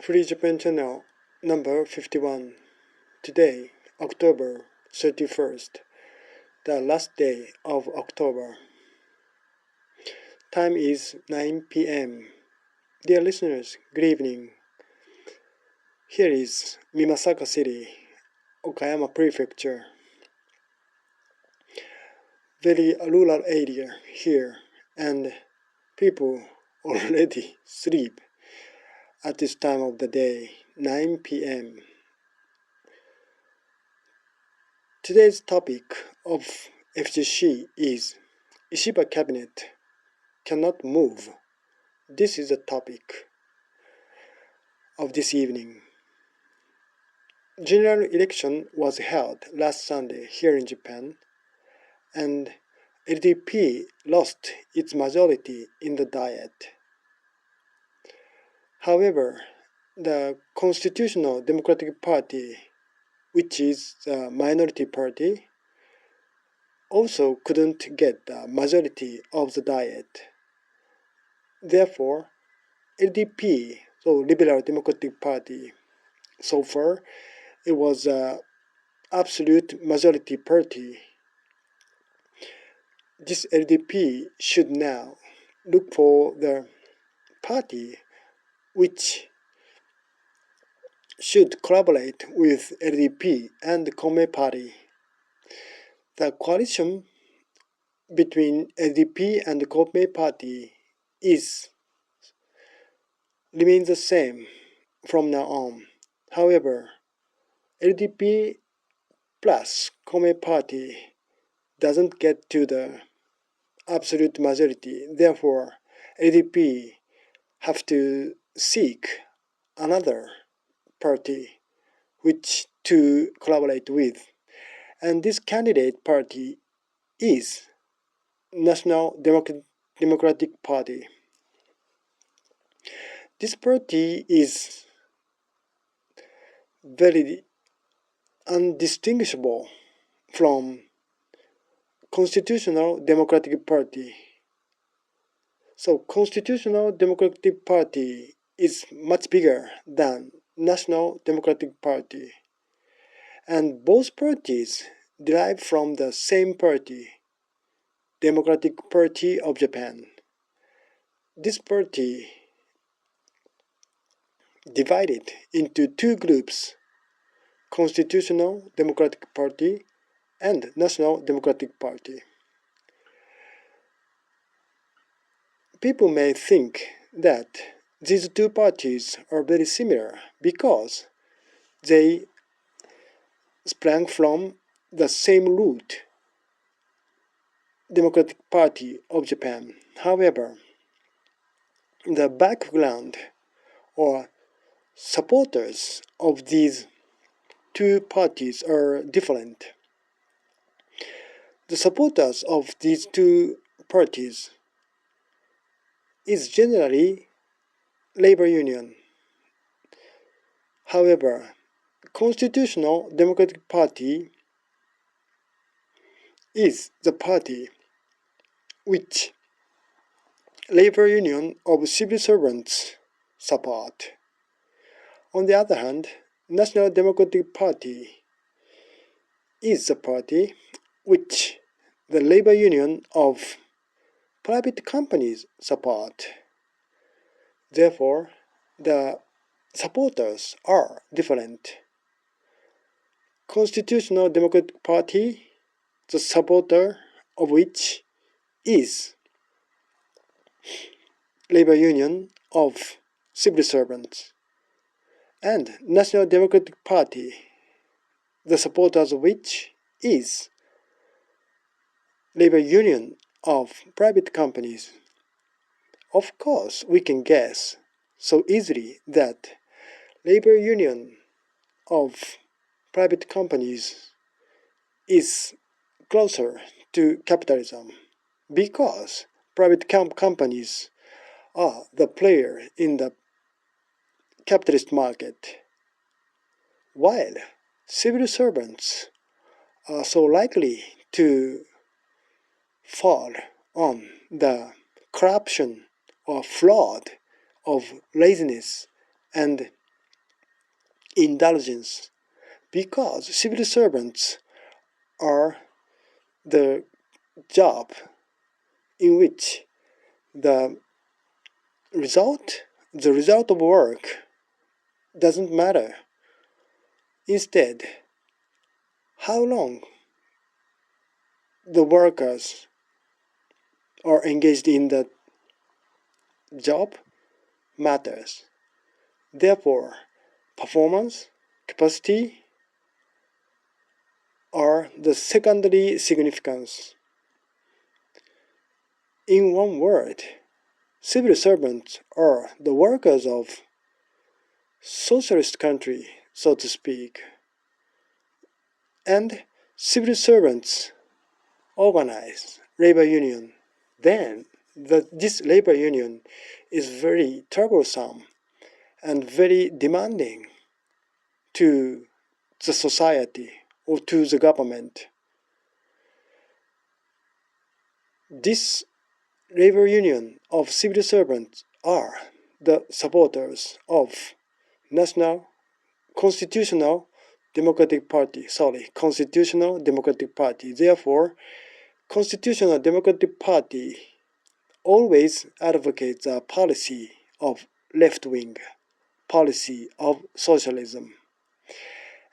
Free Japan Channel number 51. Today, October 31st, the last day of October. Time is 9 p.m. Dear listeners, good evening. Here is Mimasaka City, Okayama Prefecture. Very rural area here, and people already sleep at this time of the day, 9 p.m. Today's topic of FGC is Ishiba cabinet cannot move. This is the topic of this evening. General election was held last Sunday here in Japan, and LDP lost its majority in the Diet. However, the Constitutional Democratic Party, which is the minority party, also couldn't get the majority of the Diet. Therefore, LDP, so Liberal Democratic Party, so far it was an absolute majority party. This LDP should now look for the party which should collaborate with LDP and the Kome party. The coalition between LDP and the Kome party remains the same from now on. However, LDP plus Kome party doesn't get to the absolute majority. Therefore, LDP have to seek another party which to collaborate with. And this candidate party is National Democratic Party. This party is very undistinguishable from Constitutional Democratic Party. So Constitutional Democratic Party is much bigger than National Democratic Party. And both parties derive from the same party, Democratic Party of Japan. This party divided into two groups, Constitutional Democratic Party and National Democratic Party. People may think that these two parties are very similar because they sprang from the same root, Democratic Party of Japan. However, the background or supporters of these two parties are different. The supporters of these two parties is generally labor union. However, Constitutional Democratic Party is the party which labor union of civil servants support. On the other hand, National Democratic Party is the party which the labor union of private companies support. Therefore, the supporters are different. Constitutional Democratic Party, the supporter of which is labor union of civil servants, and National Democratic Party, the supporters of which is labor union of private companies. Of course, we can guess so easily that labor union of private companies is closer to capitalism because private companies are the player in the capitalist market, while civil servants are so likely to fall on the corruption or fraud of laziness and indulgence, because civil servants are the job in which the the result of work doesn't matter. Instead, how long the workers are engaged in the job matters. Therefore, performance, capacity are the secondary significance. In one word, civil servants are the workers of socialist country, so to speak, and civil servants organize labor union. Then this labor union is very troublesome and very demanding to the society or to the government. This labor union of civil servants are the supporters of National Constitutional Democratic Party. Constitutional Democratic Party. Therefore, Constitutional Democratic Party always advocates a policy of left-wing, policy of socialism.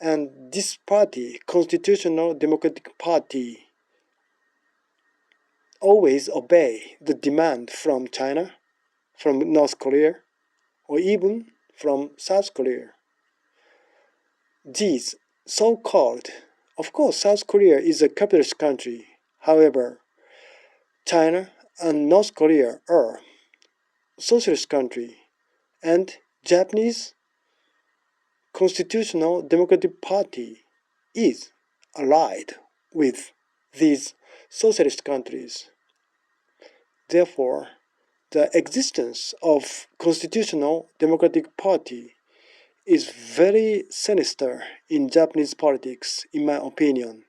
And this party, Constitutional Democratic Party, always obey the demand from China, from North Korea, or even from South Korea. These so-called, of course, South Korea is a capitalist country. However, China and North Korea are socialist country, and Japanese Constitutional Democratic Party is allied with these socialist countries. Therefore, the existence of Constitutional Democratic Party is very sinister in Japanese politics, in my opinion.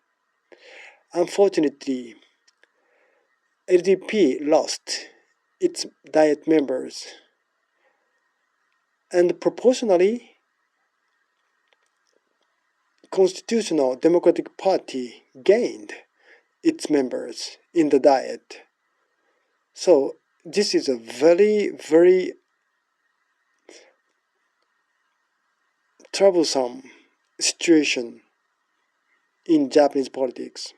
Unfortunately, LDP lost its Diet members, and proportionally, Constitutional Democratic Party gained its members in the Diet. So this is a very, very troublesome situation in Japanese politics.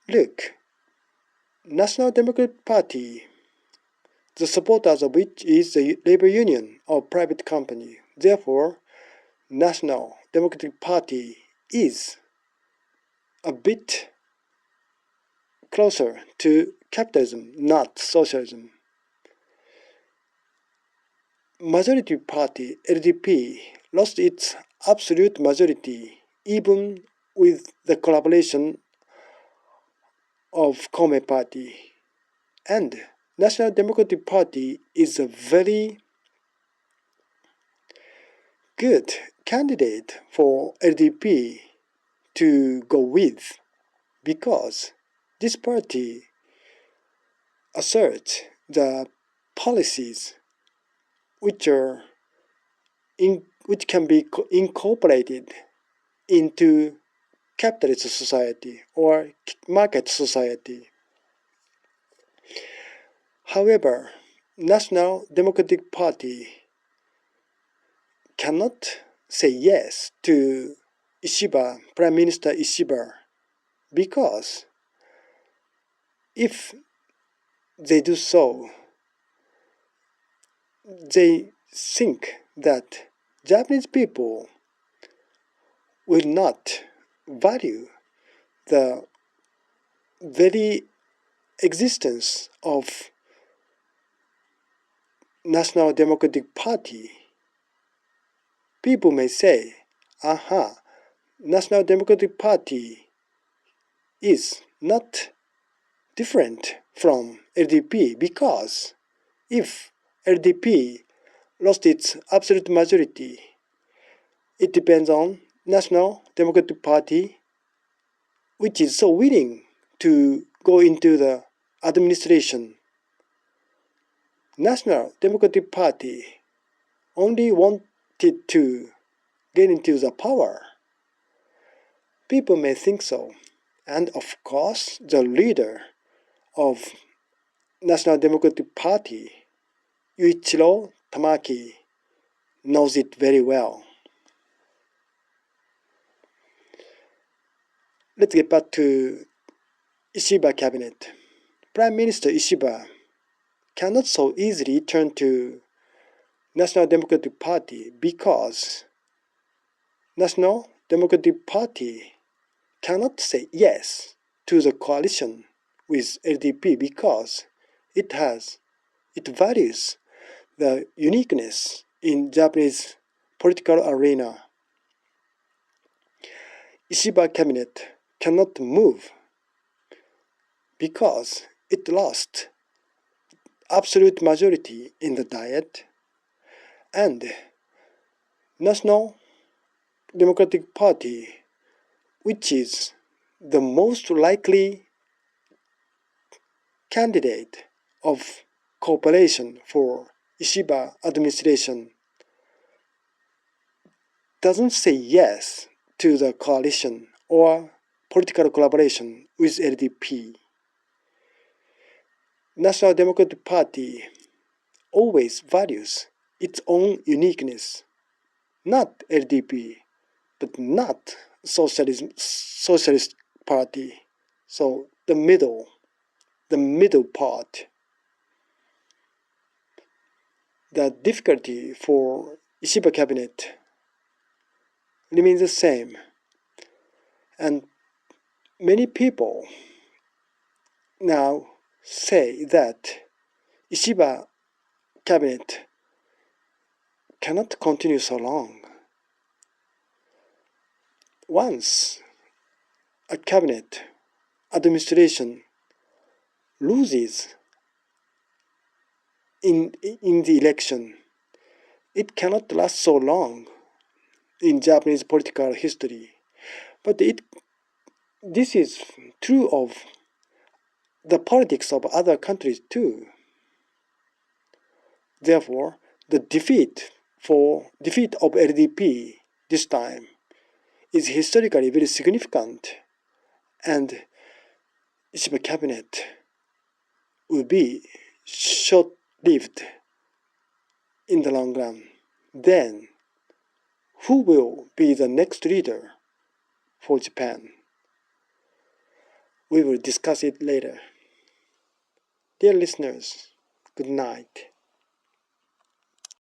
Look, National Democratic Party, the supporters of which is the labor union or private company. Therefore, National Democratic Party is a bit closer to capitalism, not socialism. Majority party, LDP, lost its absolute majority even with the collaboration of Kome Party. And National Democratic Party is a very good candidate for LDP to go with, because this party asserts the policies which can be incorporated into capitalist society or market society. However, National Democratic Party cannot say yes to Ishiba, Prime Minister Ishiba, because if they do so, they think that Japanese people will not value the very existence of National Democratic Party. People may say, aha, National Democratic Party is not different from LDP, because if LDP lost its absolute majority, it depends on National Democratic Party, which is so willing to go into the administration. National Democratic Party only wanted to get into the power. People may think so, and of course the leader of National Democratic Party, Yuichiro Tamaki, knows it very well. Let's get back to Ishiba cabinet. Prime Minister Ishiba cannot so easily turn to National Democratic Party because National Democratic Party cannot say yes to the coalition with LDP because it values the uniqueness in Japanese political arena. Ishiba cabinet cannot move because it lost absolute majority in the Diet, and National Democratic Party, which is the most likely candidate of cooperation for Ishiba administration, doesn't say yes to the coalition or political collaboration with LDP. National Democratic Party always values its own uniqueness, not LDP, but not socialist party. So the middle part. The difficulty for Ishiba cabinet remains the same, and many people now say that Ishiba cabinet cannot continue so long. Once a cabinet administration loses in the election, it cannot last so long in Japanese political history. But this is true of the politics of other countries too. Therefore, the defeat of LDP this time is historically very significant, and Ishiba cabinet will be short-lived in the long run. Then, who will be the next leader for Japan? We will discuss it later. Dear listeners, good night.